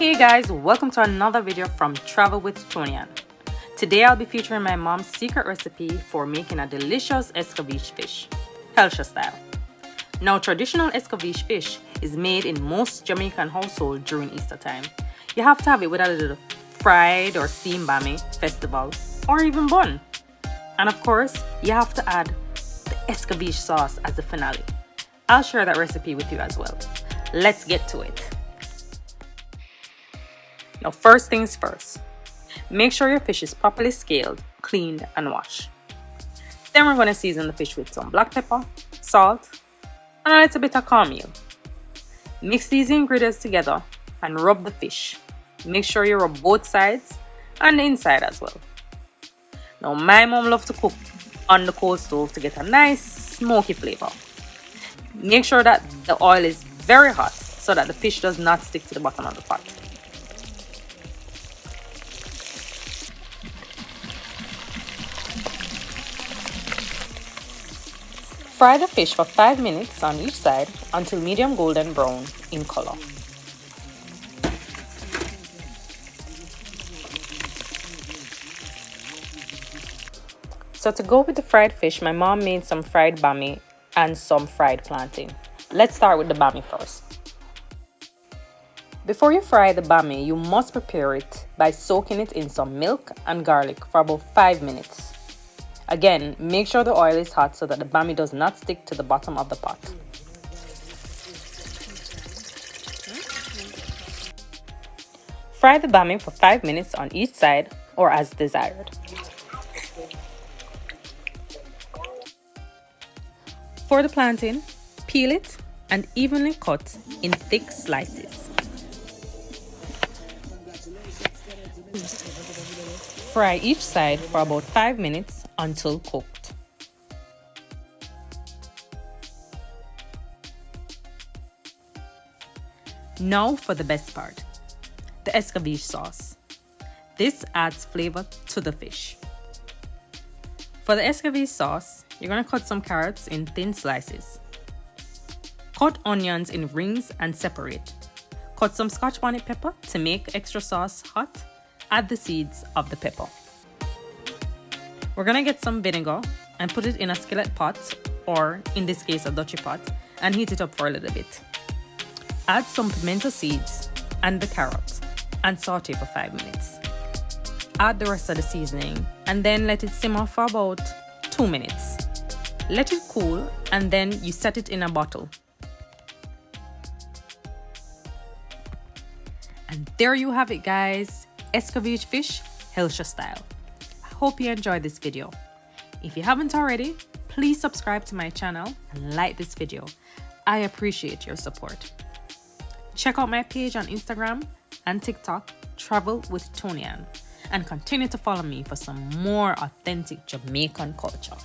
Hey guys, welcome to another video from Travel with TonyAnn. Today I'll be featuring my mom's secret recipe for making a delicious Escovitch fish, Hellshire style. Now, traditional Escovitch fish is made in most Jamaican households during Easter time. You have to have it with a little fried or steamed bammy, festival, or even bun. And of course, you have to add the Escovitch sauce as the finale. I'll share that recipe with you as well. Let's get to it. Now, first things first, make sure your fish is properly scaled, cleaned, and washed. Then we're going to season the fish with some black pepper, salt, and a little bit of cornmeal. Mix these ingredients together and rub the fish. Make sure you rub both sides and the inside as well. Now, my mom loves to cook on the coal stove to get a nice smoky flavor. Make sure that the oil is very hot so that the fish does not stick to the bottom of the pot. Fry the fish for 5 minutes on each side until medium golden brown in color. So to go with the fried fish, my mom made some fried bammy and some fried plantain. Let's start with the bammy first. Before you fry the bammy, you must prepare it by soaking it in some milk and garlic for about 5 minutes. Again, make sure the oil is hot so that the bammy does not stick to the bottom of the pot. Fry the bammy for 5 minutes on each side or as desired. For the plantain, peel it and evenly cut in thick slices. Fry each side for about 5 minutes until cooked. Now for the best part, the Escovitch sauce. This adds flavor to the fish. For the Escovitch sauce, you're going to cut some carrots in thin slices. Cut onions in rings and separate. Cut some scotch bonnet pepper to make extra sauce hot. Add the seeds of the pepper. We're going to get some vinegar and put it in a skillet pot, or in this case a Dutchy pot, and heat it up for a little bit. Add some pimento seeds and the carrots and saute for 5 minutes. Add the rest of the seasoning and then let it simmer for about 2 minutes. Let it cool and then you set it in a bottle. And there you have it, guys. Escovitch fish, Hellshire style. I hope you enjoyed this video. If you haven't already, please subscribe to my channel and like this video. I appreciate your support. Check out my page on Instagram and TikTok, Travel with TonyAnn, and continue to follow me for some more authentic Jamaican culture.